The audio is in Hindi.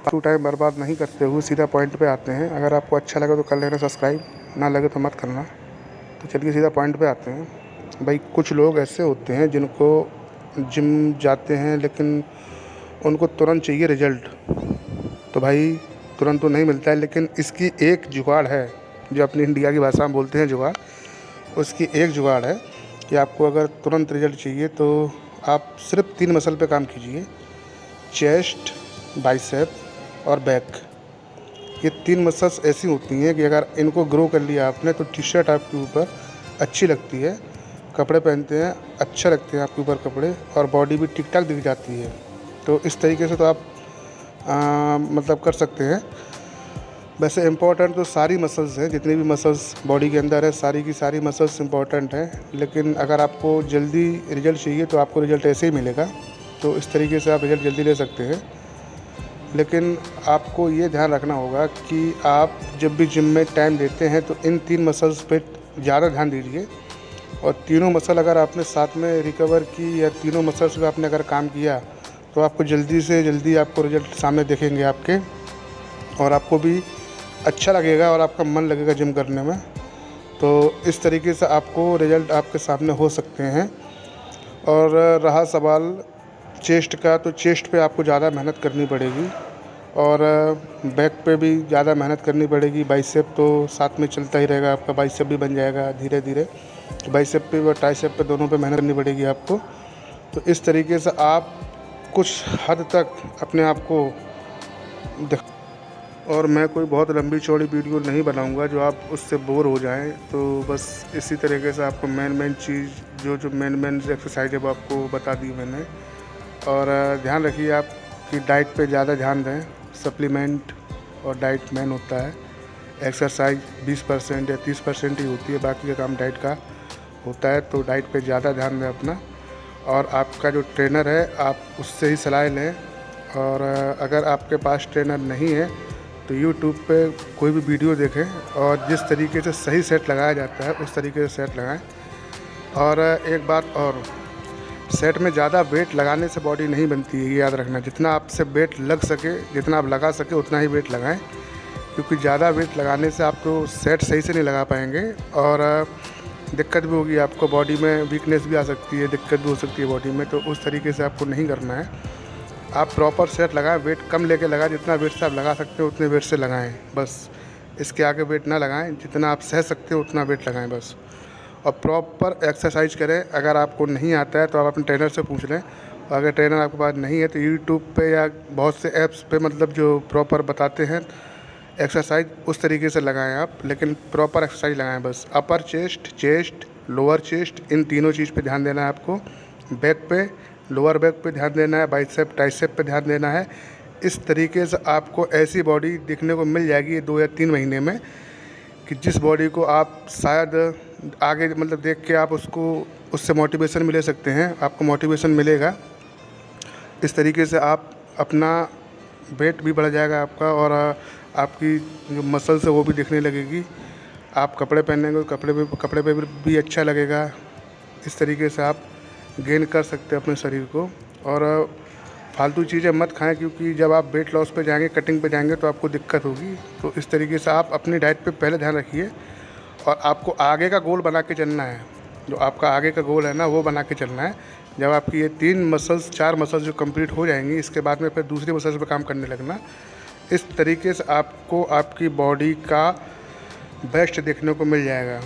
फालतू टाइम बर्बाद नहीं करते हुए सीधा पॉइंट पे आते हैं। अगर आपको अच्छा लगे तो कर लेना सब्सक्राइब, ना लगे तो मत करना। तो चलिए सीधा पॉइंट पे आते हैं। भाई कुछ लोग ऐसे होते हैं जिनको जिम जाते हैं लेकिन उनको तुरंत चाहिए रिज़ल्ट। तो भाई तुरंत तो नहीं मिलता है, लेकिन इसकी एक जुगाड़ है जो अपनी इंडिया की भाषा में बोलते हैं जुगाड़। उसकी एक जुगाड़ है कि आपको अगर तुरंत रिज़ल्ट चाहिए तो आप सिर्फ 3 मसल पे काम कीजिए, चेस्ट, बाइसेप और बैक। ये 3 मसल्स ऐसी होती हैं कि अगर इनको ग्रो कर लिया आपने तो टी शर्ट आपके ऊपर अच्छी लगती है, कपड़े पहनते हैं अच्छा लगते हैं आपके ऊपर कपड़े, और बॉडी भी ठीक ठाक दिख जाती है। तो इस तरीके से तो आप मतलब कर सकते हैं। वैसे इम्पोर्टेंट तो सारी मसल्स हैं, जितनी भी मसल्स बॉडी के अंदर है सारी की सारी मसल्स इम्पोर्टेंट हैं, लेकिन अगर आपको जल्दी रिज़ल्ट चाहिए तो आपको रिज़ल्ट ऐसे ही मिलेगा। तो इस तरीके से आप रिज़ल्ट जल्दी ले सकते हैं। लेकिन आपको ये ध्यान रखना होगा कि आप जब भी जिम में टाइम देते हैं तो इन 3 मसल्स पे ज़्यादा ध्यान दीजिए। और तीनों मसल अगर आपने साथ में रिकवर की या तीनों मसल्स पे आपने अगर काम किया तो आपको जल्दी से जल्दी आपको रिज़ल्ट सामने दिखेंगे आपके, और आपको भी अच्छा लगेगा और आपका मन लगेगा जिम करने में। तो इस तरीके से आपको रिज़ल्ट आपके सामने हो सकते हैं। और रहा सवाल चेस्ट का, तो चेस्ट पे आपको ज़्यादा मेहनत करनी पड़ेगी और बैक पे भी ज़्यादा मेहनत करनी पड़ेगी। बाइसेप तो साथ में चलता ही रहेगा, आपका बाइसेप भी बन जाएगा धीरे धीरे। तो बाइसेप पे और ट्राइसेप पे दोनों पे मेहनत करनी पड़ेगी आपको। तो इस तरीके से आप कुछ हद तक अपने आप को और मैं कोई बहुत लंबी चौड़ी वीडियो नहीं बनाऊंगा जो आप उससे बोर हो जाएं। तो बस इसी तरीके से आपको मेन चीज़ जो मेन एक्सरसाइज है वो आपको बता दी मैंने। और ध्यान रखिए आप कि डाइट पे ज़्यादा ध्यान दें। सप्लीमेंट और डाइट मेन होता है, एक्सरसाइज 20% या 30% ही होती है, बाकी का काम डाइट का होता है। तो डाइट पे ज़्यादा ध्यान दें अपना, और आपका जो ट्रेनर है आप उससे ही सलाह लें। और अगर आपके पास ट्रेनर नहीं है तो यूट्यूब पे कोई भी वीडियो देखें और जिस तरीके से सही सेट लगाया जाता है उस तरीके से सेट लगाएं। और एक बात और, सेट में ज़्यादा वेट लगाने से बॉडी नहीं बनती है, ये याद रखना। जितना आपसे वेट लग सके, जितना आप लगा सके उतना ही वेट लगाएं, क्योंकि ज़्यादा वेट लगाने से आप तो सेट सही से नहीं लगा पाएंगे और दिक्कत भी होगी आपको, बॉडी में वीकनेस भी आ सकती है, दिक्कत भी हो सकती है बॉडी में। तो उस तरीके से आपको नहीं करना है। आप प्रॉपर सेट लगाएं, वेट कम लेके लगाएं, जितना वेट से आप लगा सकते हो उतने वेट से लगाएं बस। इसके आगे वेट ना लगाएं, जितना आप सह सकते हो उतना वेट लगाएं बस। और प्रॉपर एक्सरसाइज करें। अगर आपको नहीं आता है तो आप अपने ट्रेनर से पूछ लें, और अगर ट्रेनर आपके पास नहीं है तो यूट्यूब पे या बहुत से ऐप्स पे मतलब जो प्रॉपर बताते हैं एक्सरसाइज उस तरीके से लगाएं आप, लेकिन प्रॉपर एक्सरसाइज लगाएं बस। अपर चेस्ट, लोअर चेस्ट, इन तीनों चीज़ पे ध्यान देना है आपको। बैक पे, लोअर बैक पे ध्यान देना है, बाइसेप ट्राइसेप पे ध्यान देना है। इस तरीके से आपको ऐसी बॉडी देखने को मिल जाएगी 2 या 3 महीने में कि जिस बॉडी को आप शायद आगे मतलब देख के आप उससे मोटिवेशन भी ले सकते हैं, आपको मोटिवेशन मिलेगा। इस तरीके से आप अपना वेट भी बढ़ जाएगा आपका, और आपकी जो मसल्स है वो भी दिखने लगेगी। आप कपड़े पहनेंगे तो कपड़े पे भी अच्छा लगेगा। इस तरीके से आप गेन कर सकते हैं अपने शरीर को। और फालतू चीज़ें मत खाएं, क्योंकि जब आप वेट लॉस पे जाएंगे, कटिंग पे जाएंगे तो आपको दिक्कत होगी। तो इस तरीके से आप अपनी डाइट पे पहले ध्यान रखिए, और आपको आगे का गोल बना के चलना है। जो आपका आगे का गोल है ना वो बना के चलना है। जब आपकी ये 4 मसल्स जो कंप्लीट हो जाएंगी, इसके बाद में फिर दूसरी मसल्स पे काम करने लगना। इस तरीके से आपको आपकी बॉडी का बेस्ट देखने को मिल जाएगा।